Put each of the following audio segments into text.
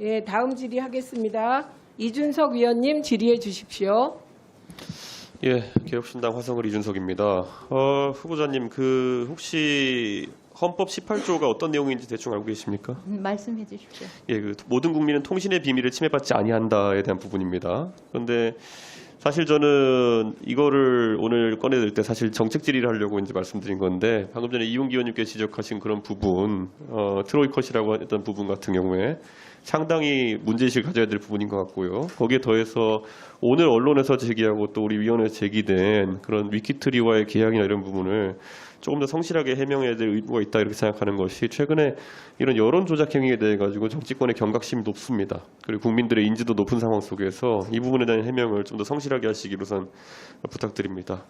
예, 다음 질의하겠습니다. 이준석 위원님 질의해 주십시오. 예, 개혁신당 화성을 이준석입니다. 후보자님, 혹시 헌법 18조가 어떤 내용인지 대충 알고 계십니까? 말씀해 주십시오. 예, 모든 국민은 통신의 비밀을 침해받지 아니한다에 대한 부분입니다. 그런데 사실 저는 이거를 오늘 꺼내들 때 사실 정책 질의를 하려고 이제 말씀드린 건데 방금 전에 이용기 의원님께서 지적하신 그런 부분, 트로이컷이라고 했던 부분 같은 경우에 상당히 문제의식을 가져야 될 부분인 것 같고요. 거기에 더해서 오늘 언론에서 제기하고 또 우리 위원회에서 제기된 그런 위키트리와의 계약이나 이런 부분을 조금 더 성실하게 해명해야 될 의무가 있다 이렇게 생각하는 것이 최근에 이런 여론 조작 행위에 대해 가지고 정치권의 경각심이 높습니다. 그리고 국민들의 인지도 높은 상황 속에서 이 부분에 대한 해명을 좀 더 성실하게 하시기를 우선 부탁드립니다.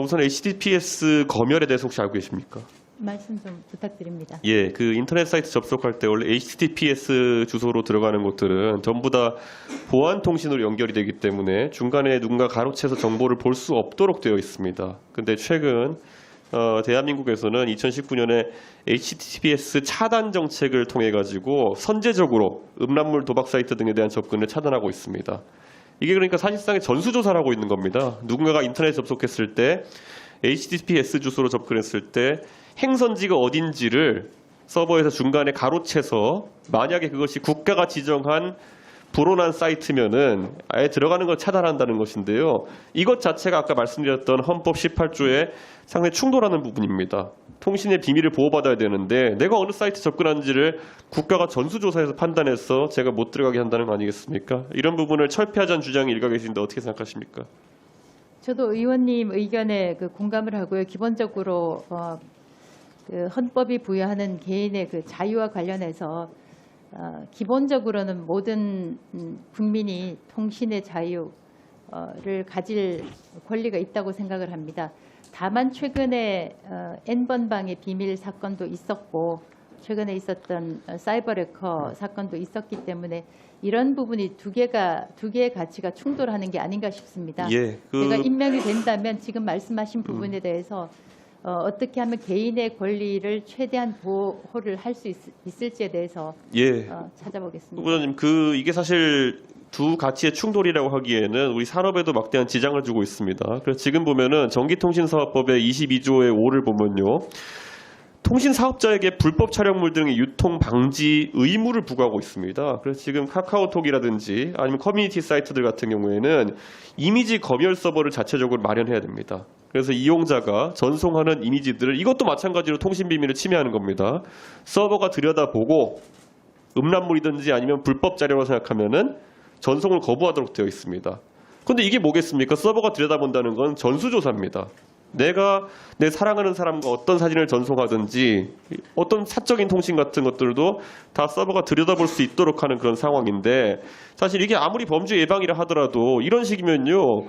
우선 HTTPS 검열에 대해서 혹시 알고 계십니까? 말씀 좀 부탁드립니다. 예, 인터넷 사이트 접속할 때 원래 HTTPS 주소로 들어가는 것들은 전부 다 보안 통신으로 연결이 되기 때문에 중간에 누군가 가로채서 정보를 볼 수 없도록 되어 있습니다. 근데 최근 대한민국에서는 2019년에 HTTPS 차단 정책을 통해 가지고 선제적으로 음란물 도박 사이트 등에 대한 접근을 차단하고 있습니다. 이게 그러니까 사실상의 전수조사를 하고 있는 겁니다. 누군가가 인터넷 접속했을 때 HTTPS 주소로 접근했을 때 행선지가 어딘지를 서버에서 중간에 가로채서 만약에 그것이 국가가 지정한 불온한 사이트면은 아예 들어가는 걸 차단한다는 것인데요. 이것 자체가 아까 말씀드렸던 헌법 18조에 상당히 충돌하는 부분입니다. 통신의 비밀을 보호받아야 되는데 내가 어느 사이트 접근한지를 국가가 전수조사해서 판단해서 제가 못 들어가게 한다는 거 아니겠습니까? 이런 부분을 철폐하자는 주장이 일각에서인데 어떻게 생각하십니까? 저도 의원님 의견에 공감을 하고요. 기본적으로 헌법이 부여하는 개인의 자유와 관련해서 기본적으로는 모든 국민이 통신의 자유를 가질 권리가 있다고 생각을 합니다. 다만 최근에 N번방의 비밀 사건도 있었고 최근에 있었던 사이버 레커 사건도 있었기 때문에 이런 부분이 두 개의 가치가 충돌하는 게 아닌가 싶습니다. 예, 제가 임명이 된다면 지금 말씀하신 부분에 대해서 어떻게 하면 개인의 권리를 최대한 보호를 할 수 있을지에 대해서 찾아보겠습니다. 후보자님, 이게 사실 두 가치의 충돌이라고 하기에는 우리 산업에도 막대한 지장을 주고 있습니다. 그래서 지금 보면은 전기통신사업법의 22조의 5를 보면요. 통신 사업자에게 불법 촬영물 등의 유통 방지 의무를 부과하고 있습니다. 그래서 지금 카카오톡이라든지 아니면 커뮤니티 사이트들 같은 경우에는 이미지 검열 서버를 자체적으로 마련해야 됩니다. 그래서 이용자가 전송하는 이미지들을 이것도 마찬가지로 통신 비밀을 침해하는 겁니다. 서버가 들여다보고 음란물이든지 아니면 불법 자료라고 생각하면은 전송을 거부하도록 되어 있습니다. 그런데 이게 뭐겠습니까? 서버가 들여다본다는 건 전수조사입니다. 내가 내 사랑하는 사람과 어떤 사진을 전송하든지 어떤 사적인 통신 같은 것들도 다 서버가 들여다볼 수 있도록 하는 그런 상황인데 사실 이게 아무리 범죄 예방이라 하더라도 이런 식이면요.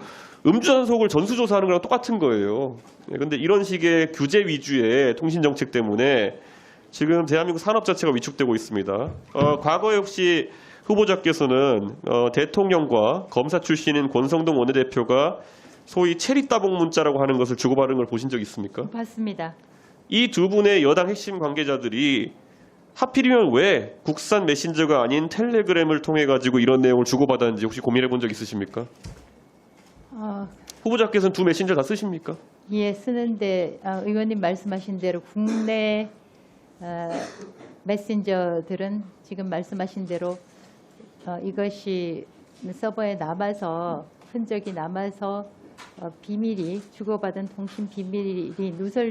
음주단속을 전수조사하는 거랑 똑같은 거예요. 그런데 이런 식의 규제 위주의 통신 정책 때문에 지금 대한민국 산업 자체가 위축되고 있습니다. 과거에 혹시 후보자께서는 대통령과 검사 출신인 권성동 원내대표가 소위 체리 따봉 문자라고 하는 것을 주고받은 걸 보신 적 있습니까? 봤습니다. 이 두 분의 여당 핵심 관계자들이 하필이면 왜 국산 메신저가 아닌 텔레그램을 통해 가지고 이런 내용을 주고받았는지 혹시 고민해 본 적 있으십니까? 후보자께서는 두 메신저 다 쓰십니까? 예, 쓰는데 의원님 말씀하신 대로 국내 메신저들은 지금 말씀하신 대로 이것이 서버에 남아서 흔적이 남아서 비밀이 주고받은 통신 비밀이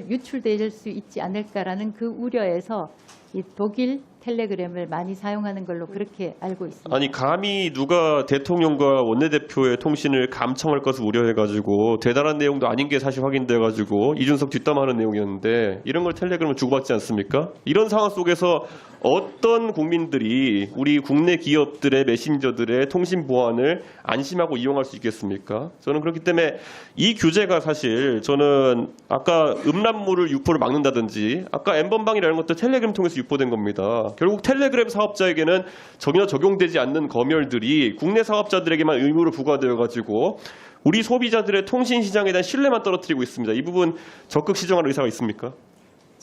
유출될 수 있지 않을까라는 그 우려에서 이 독일 텔레그램을 많이 사용하는 걸로 그렇게 알고 있습니다. 아니 감히 누가 대통령과 원내대표의 통신을 감청할 것을 우려해가지고 대단한 내용도 아닌 게 사실 확인돼가지고 이준석 뒷담화하는 내용이었는데 이런 걸 텔레그램을 주고받지 않습니까? 이런 상황 속에서 어떤 국민들이 우리 국내 기업들의 메신저들의 통신 보안을 안심하고 이용할 수 있겠습니까? 저는 그렇기 때문에 이 규제가 사실 저는 아까 음란물을 유포를 막는다든지 아까 N번방이라는 것도 텔레그램 통해서 유포된 겁니다. 결국 텔레그램 사업자에게는 전혀 적용되지 않는 검열들이 국내 사업자들에게만 의무로 부과되어 가지고 우리 소비자들의 통신 시장에 대한 신뢰만 떨어뜨리고 있습니다. 이 부분 적극 시정할 의사가 있습니까?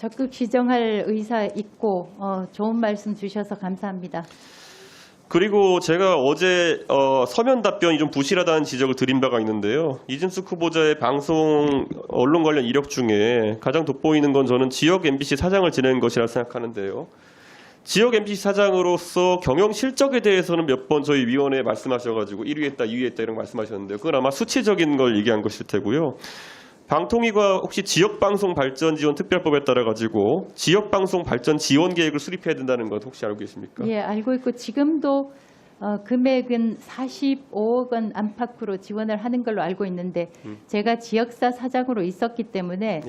적극 시정할 의사 있고 좋은 말씀 주셔서 감사합니다. 그리고 제가 어제 서면 답변이 좀 부실하다는 지적을 드린 바가 있는데요. 이준석 후보자의 방송 언론 관련 이력 중에 가장 돋보이는 건 저는 지역 MBC 사장을 지낸 것이라 생각하는데요. 지역 MBC 사장으로서 경영 실적에 대해서는 몇 번 저희 위원회에 말씀하셔가지고 1위 했다, 2위 했다 이런 거 말씀하셨는데요. 그건 아마 수치적인 걸 얘기한 것일 테고요. 방통위가 혹시 지역방송 발전 지원 특별법에 따라 가지고 지역방송 발전 지원 계획을 수립해야 된다는 것 혹시 알고 계십니까? 예, 알고 있고 지금도 금액은 45억 원 안팎으로 지원을 하는 걸로 알고 있는데 제가 지역사 사장으로 있었기 때문에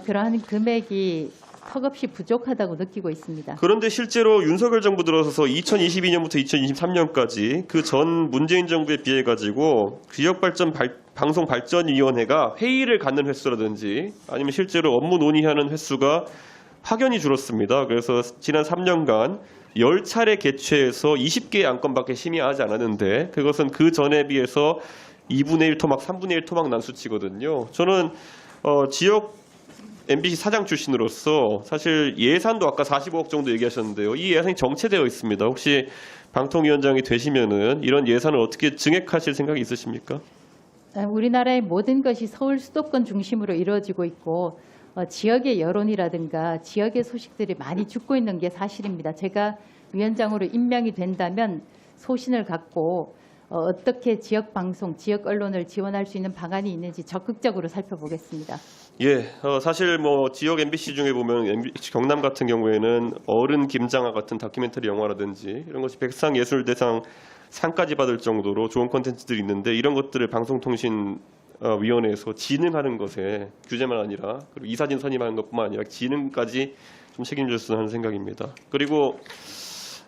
그러한 금액이 턱없이 부족하다고 느끼고 있습니다. 그런데 실제로 윤석열 정부 들어서서 2022년부터 2023년까지 그 전 문재인 정부에 비해 가지고 지역방송발전위원회가 회의를 갖는 횟수라든지 아니면 실제로 업무 논의하는 횟수가 확연히 줄었습니다. 그래서 지난 3년간 10차례 개최해서 20개의 안건밖에 심의하지 않았는데 그것은 그 전에 비해서 2분의 1 토막, 3분의 1 토막 난 수치거든요. 저는 지역 MBC 사장 출신으로서 사실 예산도 아까 45억 정도 얘기하셨는데요. 이 예산이 정체되어 있습니다. 혹시 방통위원장이 되시면은 이런 예산을 어떻게 증액하실 생각이 있으십니까? 우리나라의 모든 것이 서울 수도권 중심으로 이루어지고 있고 지역의 여론이라든가 지역의 소식들이 많이 죽고 있는 게 사실입니다. 제가 위원장으로 임명이 된다면 소신을 갖고 어떻게 지역 방송, 지역 언론을 지원할 수 있는 방안이 있는지 적극적으로 살펴보겠습니다. 예, 사실 뭐 지역 MBC 중에 보면 경남 같은 경우에는 어른 김장아 같은 다큐멘터리 영화라든지 이런 것이 백상예술대상 상까지 받을 정도로 좋은 콘텐츠들이 있는데 이런 것들을 방송통신위원회에서 진흥하는 것에 규제만 아니라 그리고 이사진 선임하는 것뿐만 아니라 진흥까지 좀 책임졌으면 하는 생각입니다. 그리고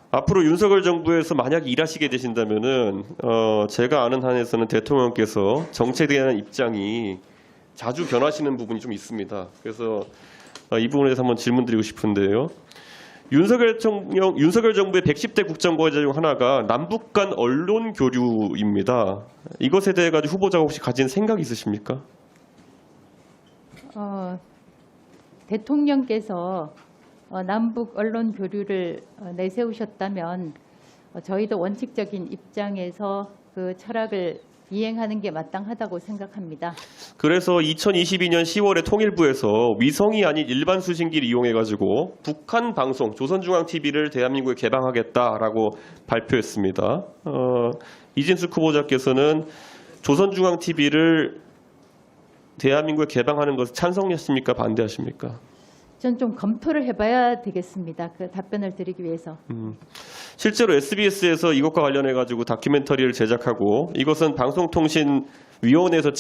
앞으로 윤석열 정부에서 만약 일하시게 되신다면은 제가 아는 한에서는 대통령께서 정책에 대한 입장이 자주 변하시는 부분이 좀 있습니다. 그래서 이 부분에 대해서 한번 질문드리고 싶은데요. 윤석열 정부의 110대 국정과제 중 하나가 남북 간 언론 교류입니다. 이것에 대해 가지고 후보자가 혹시 가진 생각이 있으십니까? 대통령께서 남북 언론 교류를 내세우셨다면 저희도 원칙적인 입장에서 그 철학을 이행하는 게 마땅하다고 생각합니다. 그래서 2022년 10월에 통일부에서 위성이 아닌 일반 수신기를 이용해 가지고 북한 방송 조선중앙TV를 대한민국에 개방하겠다라고 발표했습니다. 이진숙 후보자께서는 조선중앙TV를 대한민국에 개방하는 것을 찬성하십니까? 반대하십니까? 전 좀 검토를 해봐야 되겠습니다. 그 답변을 드리기 위해서. 실제로 SBS에서 이것과 관련해 가지고 다큐멘터리를 제작하고 이것은 방송통신위원회에서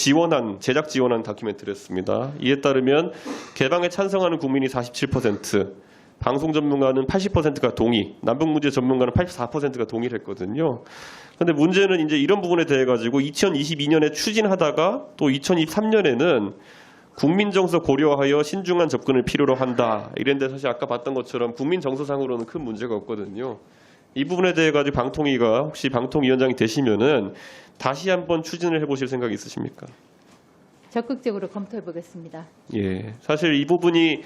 제작 지원한 다큐멘터리였습니다. 이에 따르면 개방에 찬성하는 국민이 47%, 방송 전문가는 80%가 동의, 남북 문제 전문가는 84%가 동의를 했거든요. 그런데 문제는 이제 이런 부분에 대해 가지고 2022년에 추진하다가 또 2023년에는 국민 정서 고려하여 신중한 접근을 필요로 한다. 이런데 사실 아까 봤던 것처럼 국민 정서상으로는 큰 문제가 없거든요. 이 부분에 대해 가지고 방통위가 혹시 방통위원장이 되시면은 다시 한번 추진을 해보실 생각이 있으십니까? 적극적으로 검토해 보겠습니다. 예, 사실 이 부분이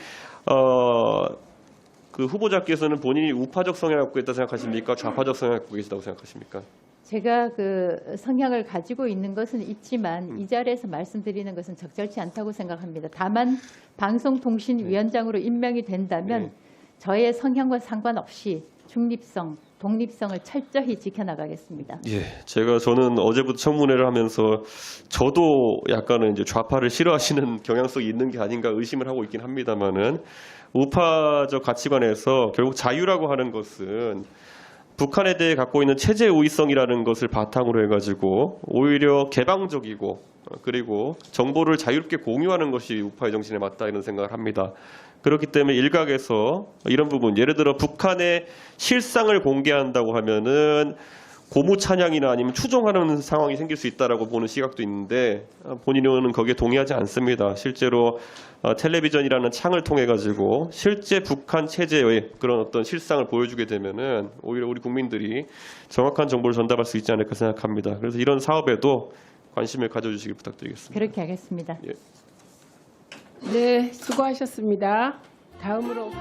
그 후보자께서는 본인이 우파적 성향을 갖고 있다 생각하십니까? 좌파적 성향을 갖고 계시다고 생각하십니까? 제가 그 성향을 가지고 있는 것은 있지만 이 자리에서 말씀드리는 것은 적절치 않다고 생각합니다. 다만 방송통신위원장으로 임명이 된다면 저의 성향과 상관없이 중립성, 독립성을 철저히 지켜나가겠습니다. 예, 저는 어제부터 청문회를 하면서 저도 약간은 이제 좌파를 싫어하시는 경향성이 있는 게 아닌가 의심을 하고 있긴 합니다만은 우파적 가치관에서 결국 자유라고 하는 것은 북한에 대해 갖고 있는 체제 우위성이라는 것을 바탕으로 해가지고 오히려 개방적이고 그리고 정보를 자유롭게 공유하는 것이 우파의 정신에 맞다 이런 생각을 합니다. 그렇기 때문에 일각에서 이런 부분, 예를 들어 북한의 실상을 공개한다고 하면은 고무 찬양이나 아니면 추종하는 상황이 생길 수 있다라고 보는 시각도 있는데 본인은 거기에 동의하지 않습니다. 실제로 텔레비전이라는 창을 통해 가지고 실제 북한 체제의 그런 어떤 실상을 보여주게 되면은 오히려 우리 국민들이 정확한 정보를 전달할 수 있지 않을까 생각합니다. 그래서 이런 사업에도 관심을 가져주시길 부탁드리겠습니다. 그렇게 하겠습니다. 예. 네, 수고하셨습니다. 다음으로